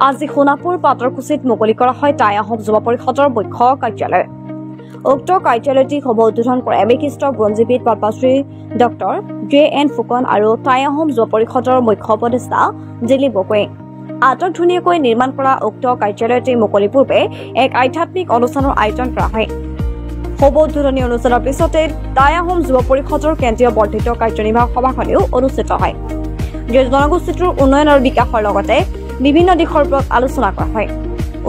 আজি সোণাপুৰ পাটৰকুচিত মুকলি কৰা হয় টাই আহোম যুৱ পৰিষদৰ মুখ্য কাৰ্যালয়। উক্ত কাৰ্যালয়টি শুভ উদ্বোধন কৰে বিশিষ্ট বুৰঞ্জীবিদ পদ্মশ্ৰী ডক্টৰ JN ফুকন আৰু টাই আহোম যুৱ পৰিষদৰ মুখ্য উপদেষ্টা দিলীপ গগৈয়ে। আটকধুনীয়াকৈ নিৰ্মাণ কৰা উক্ত কাৰ্যালয়টি মুকলি পূৰ্বে এক আধ্যাত্মিক অনুষ্ঠানৰ আয়োজন কৰা হয়। শুভ উদ্বোধনী অনুষ্ঠানৰ পিছতে টাই আহোম যুৱ পৰিষদৰ কেন্দ্ৰীয় বৰ্ধিত কাৰ্যনিৰ্বাহক সভাখনেও অনুষ্ঠিত হয়। জনগোষ্ঠীটোৰ উন্নয়ন আৰু বিকাশৰ লগতে বিভিন্ন দিশৰ ওপৰত আলোচনা কৰা হয়।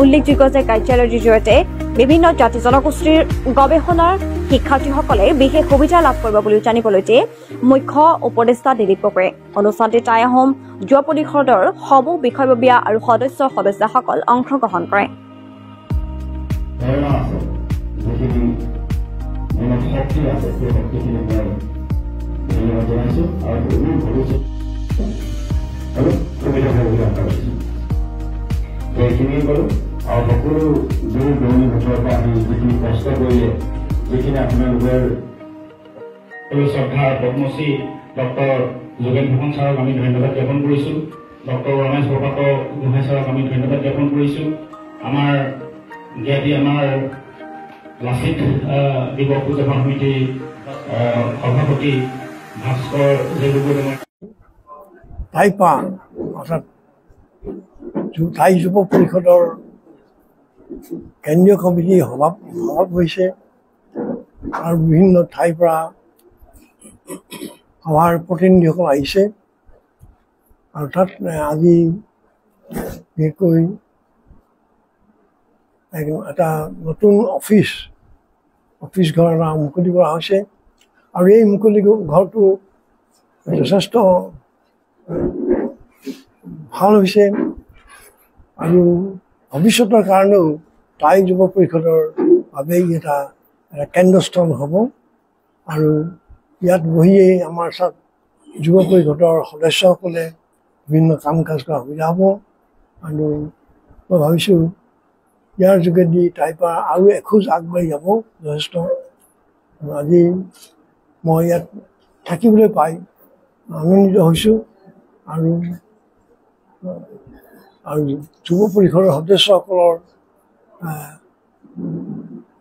উল্লেখযোগ্য যে কাৰ্যালয়টিৰ জৰিয়তে বিভিন্ন জাতি জনগোষ্ঠীৰ গৱেষণাৰ শিক্ষাৰ্থীসকলে বিশেষ সুবিধা লাভ কৰিব বুলি জানিবলৈ দিয়ে মুখ্য উপদেষ্টা দিলীপ গগৈয়ে। অনুষ্ঠানটি টাই আহোম যুৱ পৰিষদৰ সমূহ বিষয়ববীয়া আৰু সদস্যসকল অংশগ্ৰহণ কৰে। এইখিনি কৰোঁ আৰু সকলো দূৰ দূৰণি ভিতৰৰ পৰা আমি যিখিনি কষ্ট কৰিলে যিখিনি আপোনালোকৰ শ্ৰদ্ধা পদ্মশ্ৰী ডক্টৰ যোগেন ফুকন ছাৰক আমি ধন্যবাদ জ্ঞাপন কৰিছোঁ। ডক্টৰ ৰমেশ বৰপাত্ৰ গোহাঁই ছাৰক আমি ধন্যবাদ জ্ঞাপন কৰিছোঁ। আমাৰ জ্ঞাতি আমাৰ লাচিত দিৱস উদযাপন সমিতিৰ সভাপতি ভাস্কৰ জেগুগোড়াই টাইপা অৰ্থাৎ টাই যুৱ পৰিষদৰ কেন্দ্ৰীয় কমিটি সভা হৈছে আৰু বিভিন্ন ঠাইৰ পৰা সভাৰ প্ৰতিনিধিসকল আহিছে আৰু তাত আজি বিশেষকৈ এটা নতুন অফিচ ঘৰ এটা মুকলি কৰা হৈছে আৰু এই মুকলি ঘৰটো যথেষ্ট ভাল হৈছে আৰু ভৱিষ্যতৰ কাৰণেও টাই যুৱ পৰিষদৰ বাবেই এটা কেন্দ্ৰস্থল হ'ব আৰু ইয়াত বহিয়েই আমাৰ যুৱ পৰিষদৰ সদস্যসকলে বিভিন্ন কাম কাজ কৰা সুবিধা হ'ব আৰু মই ভাবিছোঁ ইয়াৰ যোগেদি টাইপা আৰু এখোজ আগবাঢ়ি যাব যথেষ্ট। আজি মই ইয়াত থাকিবলৈ পাই আনন্দিত হৈছোঁ আৰু যুৱ পৰিষদৰ সদস্যসকলৰ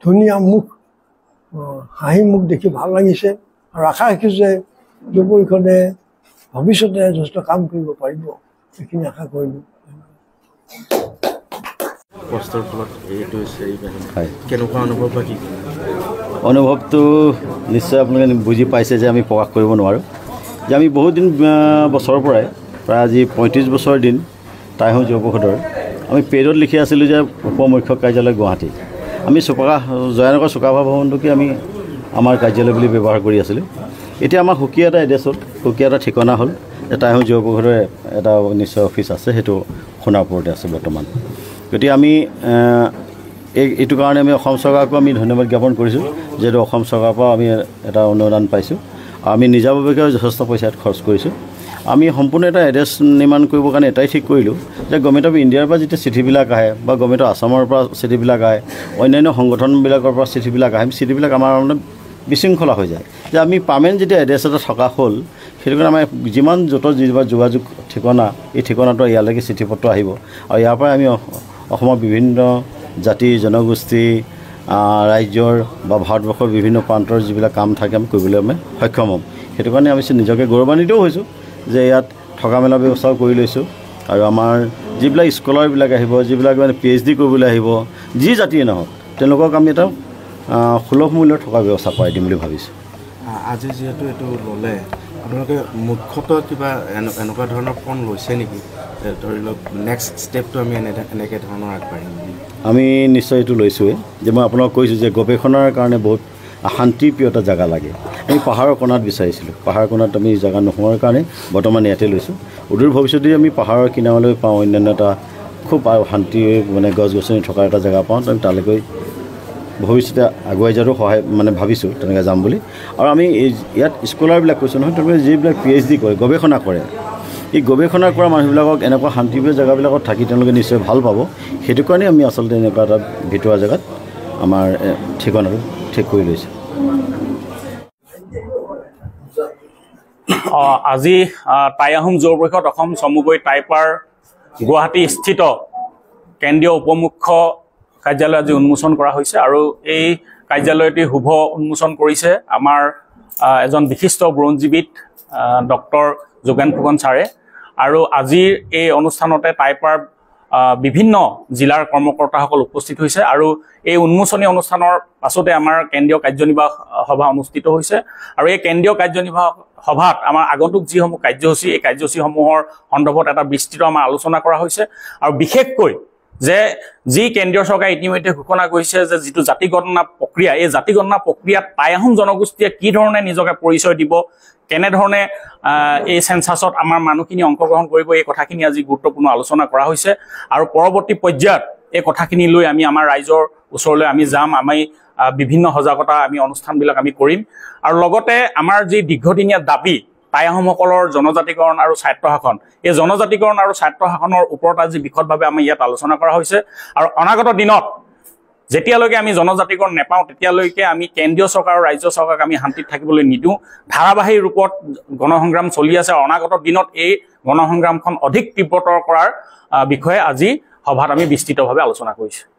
ধুনীয়া মুখ হাঁহি মুখ দেখি ভাল লাগিছে আৰু আশা ৰাখিছোঁ যে যুৱ পৰিষদে ভৱিষ্যতে যথেষ্ট কাম কৰিব পাৰিব, এইখিনি আশা কৰিলোঁ। অনুভৱটো নিশ্চয় আপোনালোকে বুজি পাইছে যে আমি প্ৰকাশ কৰিব নোৱাৰোঁ যে আমি বহুত দিন বছৰৰ পৰাই প্ৰায় আজি 35 বছৰ দিন টাই আহোম যুৱ পৰিষদৰ আমি পেডত লিখি আছিলোঁ যে উপ মুখ্য কাৰ্যালয় গুৱাহাটী। আমি জয়ানগৰ চুকাফা ভৱনটোকে আমি আমাৰ কাৰ্যালয় বুলি ব্যৱহাৰ কৰি আছিলোঁ। এতিয়া আমাৰ সুকীয়া এটা এড্ৰেছত সুকীয়া এটা ঠিকনা হ'ল যে টাই আহোম যুৱ পৰিষদৰ এটা নিশ্চয় অফিচ আছে, সেইটো সোণাপুৰতে আছে বৰ্তমান। গতিকে আমি এইটো কাৰণে আমি অসম চৰকাৰকো আমি ধন্যবাদ জ্ঞাপন কৰিছোঁ, যিহেতু অসম চৰকাৰৰ পৰা আমি এটা অনুদান পাইছোঁ আৰু আমি নিজাববীয়াকৈ যথেষ্ট পইচা খৰচ কৰিছোঁ। আমি সম্পূৰ্ণ এটা এড্ৰেছ নিৰ্মাণ কৰিবৰ কাৰণে এটাই ঠিক কৰিলোঁ যে গভৰ্ণমেণ্ট অফ ইণ্ডিয়াৰ পৰা যেতিয়া চিঠিবিলাক আহে বা গভৰ্ণমেণ্ট অফ আছামৰ পৰা চিঠিবিলাক আহে, অন্যান্য সংগঠনবিলাকৰ পৰা চিঠিবিলাক আহে, চিঠিবিলাক আমাৰ মানে বিশৃংখলা হৈ যায় যে আমি পাৰ্মানেণ্ট যেতিয়া এড্ৰেছ এটা থকা হ'ল, সেইটো কাৰণে আমাৰ যিমান যোগাযোগ ঠিকনা, এই ঠিকনাটো ইয়ালৈকে চিঠি পত্ৰ আহিব আৰু ইয়াৰ পৰাই আমি অসমৰ বিভিন্ন জাতি জনগোষ্ঠী ৰাজ্যৰ বা ভাৰতবৰ্ষৰ বিভিন্ন প্ৰান্তৰ যিবিলাক কাম থাকে আমি কৰিবলৈ আমি সক্ষম হ'ম। সেইটো কাৰণে আমি নিজকে গৌৰৱান্বিতও হৈছোঁ যে ইয়াত থকা মেলা ব্যৱস্থাও কৰি লৈছোঁ আৰু আমাৰ যিবিলাক স্কলাৰবিলাক আহিব, যিবিলাক মানে PhD কৰিবলৈ আহিব, যি জাতিয়ে নহওক তেওঁলোকক আমি এটা সুলভ মূল্যৰ থকা ব্যৱস্থা কৰাই দিম বুলি ভাবিছোঁ। আজি যিহেতু এইটো ল'লে আপোনালোকে মুখ্যতঃ কিবা এনেকুৱা ধৰণৰ ফোন লৈছে নেকি, ধৰি লওক নেক্সট ষ্টেপটো আমি এনেকৈ ধৰণৰ আগবাঢ়িম? আমি নিশ্চয় এইটো লৈছোঁৱেই যে মই আপোনাক কৈছোঁ যে গৱেষণাৰ কাৰণে বহুত শান্তিপ্ৰিয় এটা জেগা লাগে। আমি পাহাৰৰ কোণাত বিচাৰিছিলোঁ, পাহাৰৰ কোণাত আমি জেগা নোহোৱাৰ কাৰণে বৰ্তমান ইয়াতে লৈছোঁ। অদূৰ ভৱিষ্যতে আমি পাহাৰৰ কিনাৰলৈ পাওঁ অন্যান্য এটা খুব শান্তি মানে গছ গছনি থকা এটা জেগা পাওঁ, আমি তালৈকে ভৱিষ্যতে আগুৱাই যোৱাটো ভাবিছোঁ তেনেকৈ যাম বুলি। আৰু আমি ইয়াত স্কলাৰবিলাক কৈছোঁ নহয়, তেওঁলোকে যিবিলাক PhD কৰে, গৱেষণা কৰে, এই গৱেষণা কৰা মানুহবিলাকক এনেকুৱা শান্তিপ্ৰিয় জেগাবিলাকত থাকি তেওঁলোকে নিশ্চয় ভাল পাব। সেইটো কাৰণে আমি আচলতে এনেকুৱা এটা ভিতৰুৱা জেগাত আমাৰ ঠিকনাটো ঠিক কৰি লৈছোঁ। আজি টাই আহোম যুৱ পৰিষদ অসম চমুকৈ টাইপাৰ গুৱাহাটী স্থিত কেন্দ্ৰীয় উপমুখ্য কাৰ্যালয় আজি উন্মোচন কৰা হৈছে আৰু এই কাৰ্যালয়টি শুভ উন্মোচন কৰিছে আমাৰ এজন বিশিষ্ট বুৰঞ্জীবিদ ডক্টৰ যোগেন ফুকন ছাৰে আৰু আজিৰ এই অনুষ্ঠানতে টাইপাৰ বিভিন্ন জিলাৰ কৰ্মকৰ্তাসকল উপস্থিত হৈছে আৰু এই উন্মোচনী অনুষ্ঠানৰ পাছতে আমাৰ কেন্দ্ৰীয় কাৰ্যনিৰ্বাহক সভা অনুষ্ঠিত হৈছে আৰু এই কেন্দ্ৰীয় কাৰ্যনিৰ্বাহক সভাত আমাৰ আগন্তুক যিসমূহ কাৰ্যসূচী এই কাৰ্যসূচীসমূহৰ সন্দৰ্ভত এটা বিস্তৃত আমাৰ আলোচনা কৰা হৈছে আৰু বিশেষকৈ যে যি কেন্দ্ৰীয় চৰকাৰে ইতিমধ্যে ঘোষণা কৰিছে যে যিটো জাতি গণনা প্ৰক্ৰিয়া এই জাতি গণনা প্ৰক্ৰিয়াত টাই আহোম জনগোষ্ঠীয়ে কি ধৰণে নিজকে পৰিচয় দিব কেনেধৰণে এই সেন্সাছত আমাৰ মানুহখিনি অংশগ্ৰহণ কৰিব এই কথাখিনি আজি গুৰুত্বপূৰ্ণ আলোচনা কৰা হৈছে আৰু পৰৱৰ্তী পৰ্যায়ত এই কথাখিনি লৈ আমি আমাৰ ৰাইজৰ ওচৰলৈ আমি যাম আমি বিভিন্ন সজাগতা আমি অনুষ্ঠানবিলাক আমি কৰিম আৰু লগতে আমাৰ যি দীৰ্ঘদিনীয়া দাবী টাই আহোমসকলৰ জনজাতিকৰণ আৰু স্বায়ত্তশাসন এই জনজাতিকৰণ আৰু স্বায়ত্তশাসনৰ ওপৰত আজি বিশদভাৱে আমি ইয়াত আলোচনা কৰা হৈছে আৰু অনাগত দিনত যেতিয়ালৈকে আমি জনজাতিকৰণ নেপাওঁ তেতিয়ালৈকে আমি কেন্দ্ৰীয় চৰকাৰ আৰু ৰাজ্য চৰকাৰক আমি শান্তিত থাকিবলৈ নিদিওঁ ধাৰাবাহিক ৰূপত গণসংগ্ৰাম চলি আছে অনাগত দিনত এই গণসংগ্ৰামখন অধিক তীব্ৰতৰ কৰাৰ বিষয়ে আজি সভাত আমি বিস্তৃতভাৱে আলোচনা কৰিছোঁ